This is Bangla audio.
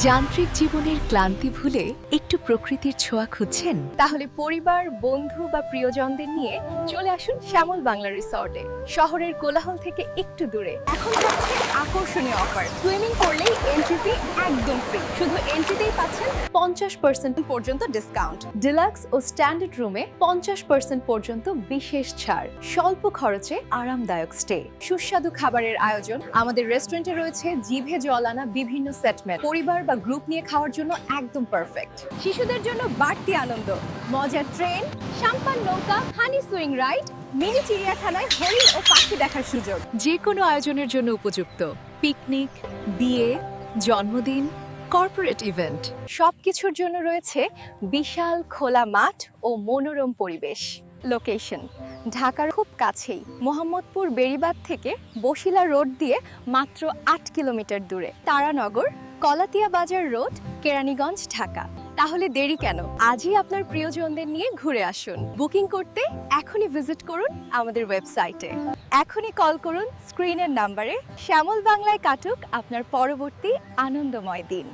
যান্ত্রিক জীবনের ক্লান্তি ভুলে একটু প্রকৃতির ছোঁয়া খুঁজছেন? তাহলে পরিবার, বন্ধু বা প্রিয়জনদের নিয়ে চলে আসুন শ্যামল বাংলা রিসর্টে। শহরের কোলাহল থেকে একটু দূরে এখন থাকছে আকর্ষণীয় অফার। সুইমিং করলেই এন্ট্রি ফি একদম ফ্রি। শুধু এন্ট্রিতেই পাচ্ছেন 50% পর্যন্ত ডিসকাউন্ট। ডিলাক্স ও স্ট্যান্ডার্ড রুমে 50% পর্যন্ত বিশেষ ছাড়। স্বল্প খরচে আরামদায়ক স্টে, সুস্বাদু খাবারের আয়োজন। আমাদের রেস্টুরেন্টে রয়েছে জিভে জল আনা বিভিন্ন সেটমেন্ট। পরিবার বা গ্রুপ নিয়ে খাওয়ার জন্য একদম পারফেক্ট। শিশুদের জন্য বাড়তি আনন্দ, মজার ট্রেন, সাম্পান নৌকা, হানি সুইং রাইড, মিনি চিড়িয়াখানায় হরিণ ও পাখি দেখার সুযোগ। যে কোনো আয়োজনের জন্য উপযুক্ত। পিকনিক, বিয়ে, জন্মদিন, কর্পোরেট ইভেন্ট। সবকিছুর জন্য রয়েছে বিশাল খোলা মাঠ ও মনোরম পরিবেশ। লোকেশন ঢাকার খুব কাছেই, মোহাম্মদপুর বেড়িবাঁধ থেকে বসিলা রোড দিয়ে মাত্র ৮ কিলোমিটার দূরে। তারানগর, কলাতিয়া বাজার রোড, কেরানীগঞ্জ, ঢাকা। তাহলে দেরি কেন? আজই আপনার প্রিয়জনদের নিয়ে ঘুরে আসুন। বুকিং করতে এখনই ভিজিট করুন আমাদের ওয়েবসাইটে। এখনই কল করুন স্ক্রিনের নাম্বারে। শ্যামল বাংলায় কাটুক আপনার পরবর্তী আনন্দময় দিন।